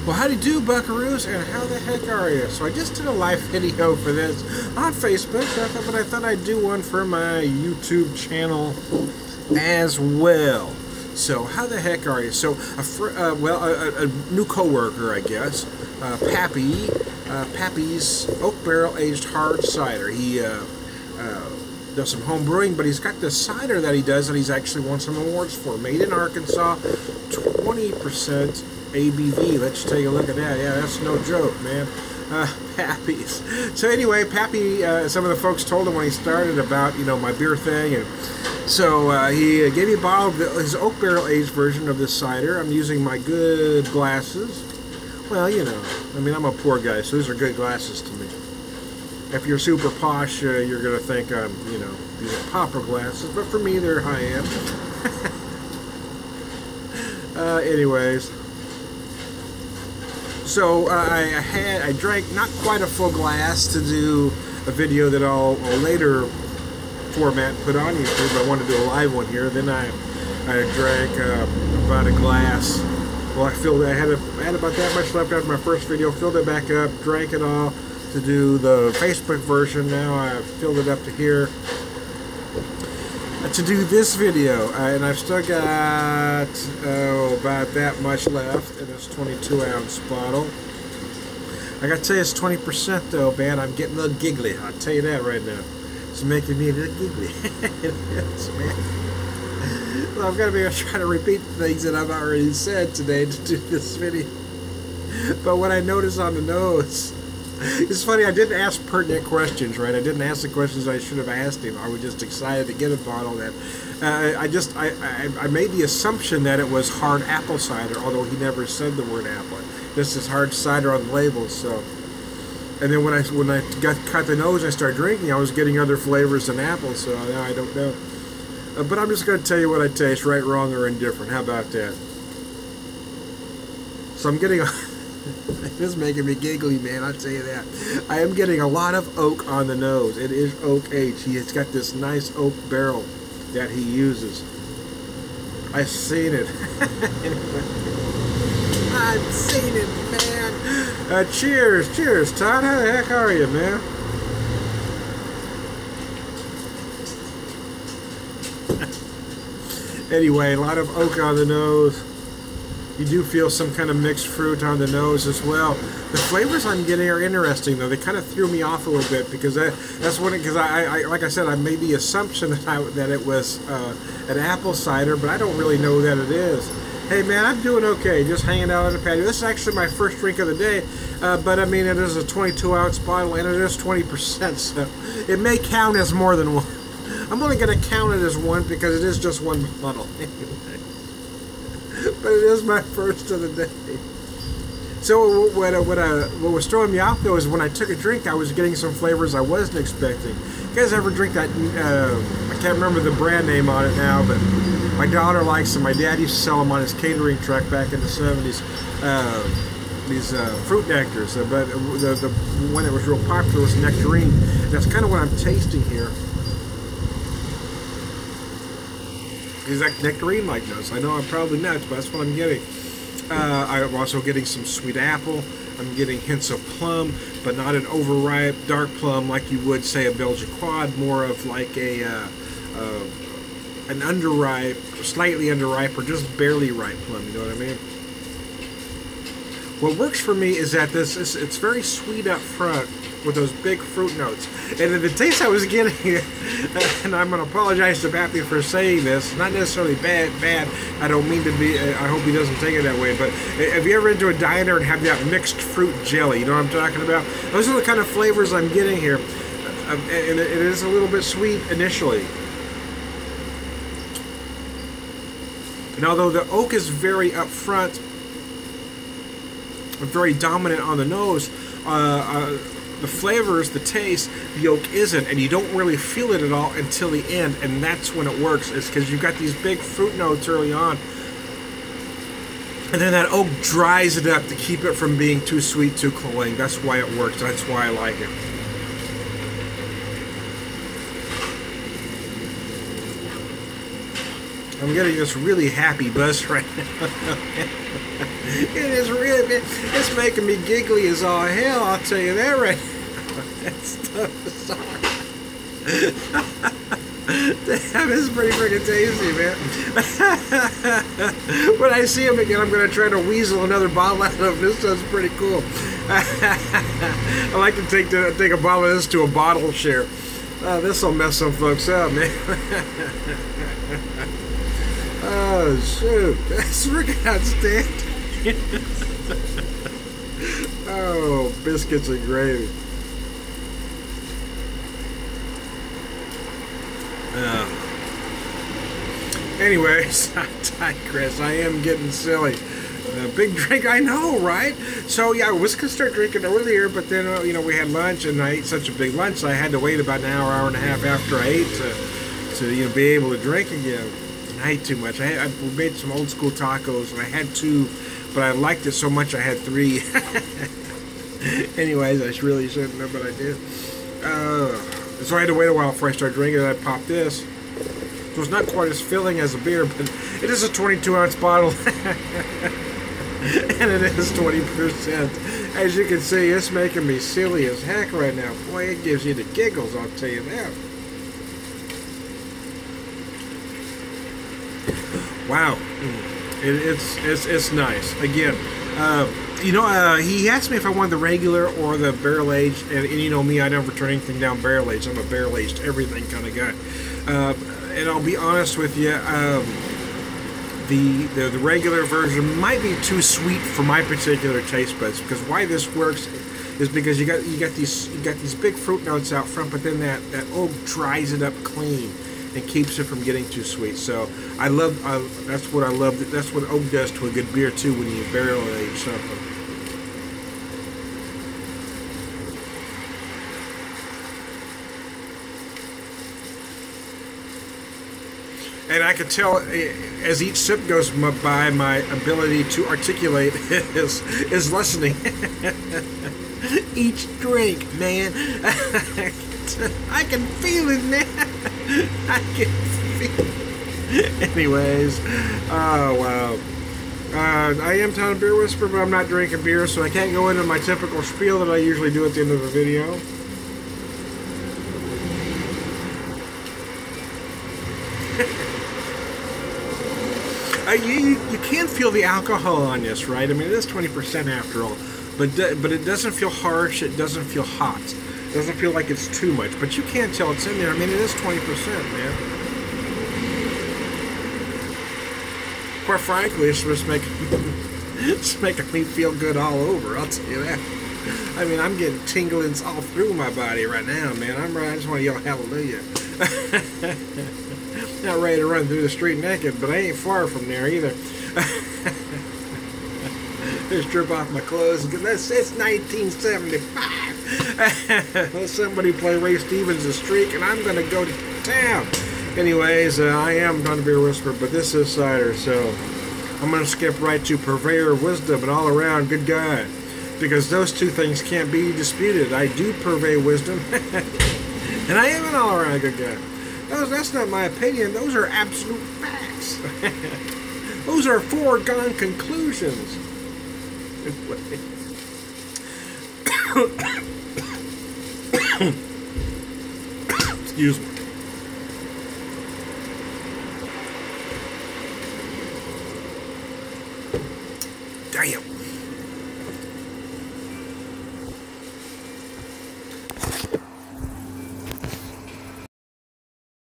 Well, how do you do, buckaroos, and how the heck are you? So I just did a live video for this on Facebook, but I thought I'd do one for my YouTube channel as well. So how the heck are you? So, a new coworker, I guess, Pappy, Pappy's Oak Barrel Aged Hard Cider. He does some home brewing, but he's got this cider that he does that he's actually won some awards for. Made in Arkansas, 20% ABV. Let's take a look at that. Yeah, that's no joke, man. Pappy's. So anyway, Pappy, some of the folks told him when he started about, you know, my beer thing, and so he gave me a bottle of his oak barrel aged version of this cider. I'm using my good glasses. Well, you know, I mean, I'm a poor guy, so these are good glasses to me. If you're super posh, you're gonna think I'm, you know, these are popper glasses, but for me, they're high-end. Anyways. So I drank not quite a full glass to do a video that I'll later format put on YouTube. I wanted to do a live one here. Then I drank about a glass. Well, I had about that much left after my first video. Filled it back up, drank it all to do the Facebook version. Now I've filled it up to here to do this video, and I've still got about that much left in this 22-ounce bottle. I gotta tell you, it's 20% though, man. I'm getting a little giggly. I'll tell you that right now. It's making me a little giggly. It is, man. Well, I've got to be trying to repeat things that I've already said today to do this video. But what I noticed on the nose, it's funny, I didn't ask pertinent questions, right? I didn't ask the questions I should have asked him. I was just excited to get a bottle that I made the assumption that it was hard apple cider, although he never said the word apple. This is hard cider on the label, so. And then when I cut the nose and I started drinking, I was getting other flavors than apple, so now I don't know. But I'm just going to tell you what I taste, right, wrong, or indifferent. How about that? So I'm getting this is making me giggly, man, I'll tell you that. I am getting a lot of oak on the nose. It is oak aged. He's got this nice oak barrel that he uses. I've seen it. I've seen it, man. Cheers, cheers, Todd. How the heck are you, man? Anyway, a lot of oak on the nose. You do feel some kind of mixed fruit on the nose as well. The flavors I'm getting are interesting, though. They kind of threw me off a little bit because that's what because I like I said, I made the assumption that it was an apple cider, but I don't really know that it is. Hey man, I'm doing okay, just hanging out on the patio. This is actually my first drink of the day, but I mean, it is a 22-ounce bottle and it is 20%, so it may count as more than one. I'm only going to count it as one because it is just one bottle. But it is my first of the day. So what was throwing me off though is when I took a drink, I was getting some flavors I wasn't expecting. You guys ever drink that? I can't remember the brand name on it now, but my daughter likes them. My dad used to sell them on his catering truck back in the 70s. These fruit nectars, but the one that was real popular was nectarine. That's kind of what I'm tasting here. Is that nectarine-like notes? I know I'm probably nuts, but that's what I'm getting. I'm also getting some sweet apple. I'm getting hints of plum, but not an overripe dark plum like you would say a Belgian quad. More of like a an underripe, slightly underripe, or just barely ripe plum. You know what I mean? What works for me is that it's very sweet up front with those big fruit notes. And the taste I was getting, and I'm going to apologize to Pappy for saying this, not necessarily bad, I don't mean to be, I hope he doesn't take it that way, but have you ever been to a diner and have that mixed fruit jelly? You know what I'm talking about? Those are the kind of flavors I'm getting here. And it is a little bit sweet initially. And although the oak is very up front, very dominant on the nose, the flavors, the taste, the oak isn't, and you don't really feel it at all until the end, and that's when it works. It's because you've got these big fruit notes early on, and then that oak dries it up to keep it from being too sweet, too cloying. That's why it works. That's why I like it. I'm getting this really happy buzz right now. It is really, it's making me giggly as all hell, I'll tell you that right now. That stuff is damn, this is pretty freaking tasty, man. When I see him again, I'm going to try to weasel another bottle out of him. This stuff's pretty cool. I like to take a bottle of this to a bottle share. This will mess some folks up, man. Oh, shoot. That's freaking outstanding. Oh, biscuits and gravy. Anyways, I digress. I am getting silly. Big drink, I know, right? So yeah, I was gonna start drinking earlier, but then you know, we had lunch, and I ate such a big lunch, so I had to wait about an hour and a half after I ate to you know, be able to drink again. And I ate too much. I made some old school tacos, and I had 2, but I liked it so much I had 3. Anyways, I really shouldn't have, but I did. So I had to wait a while before I started drinking, and I popped this. So it's not quite as filling as a beer, but it is a 22-ounce bottle. And it is 20%. As you can see, it's making me silly as heck right now. Boy, it gives you the giggles, I'll tell you that. Wow. It's nice. Again, you know, he asked me if I wanted the regular or the barrel-aged, and you know me, I never turn anything down barrel-aged. I'm a barrel-aged everything kind of guy. And I'll be honest with you, the regular version might be too sweet for my particular taste buds, because why this works is because you got these big fruit notes out front, but then that oak dries it up clean and keeps it from getting too sweet. So that's what I love. That's what oak does to a good beer too when you barrel age something. And I could tell as each sip goes by, my ability to articulate is lessening. Each drink, man. I can feel it, man. I can feel it. Anyways, oh, wow. I am Town Beer Whisperer, but I'm not drinking beer, so I can't go into my typical spiel that I usually do at the end of the video. You can feel the alcohol on this, right? I mean, it is 20% after all, but it doesn't feel harsh. It doesn't feel hot. It doesn't feel like it's too much, but you can't tell it's in there. I mean, it is 20%, man. Quite frankly, it's just making me feel good all over. I'll tell you that. I mean, I'm getting tinglings all through my body right now, man. I just want to yell hallelujah. Not ready to run through the street naked, but I ain't far from there either. Just strip off my clothes. It's 1975. Let somebody play Ray Stevens' Streak, and I'm going to go to town. Anyways, I am going to be a whisperer, but this is cider, so I'm going to skip right to Purveyor of Wisdom, an all-around good guy, because those two things can't be disputed. I do purvey wisdom, and I am an all-around good guy. That's not my opinion. Those are absolute facts. Those are foregone conclusions. Excuse me. Damn.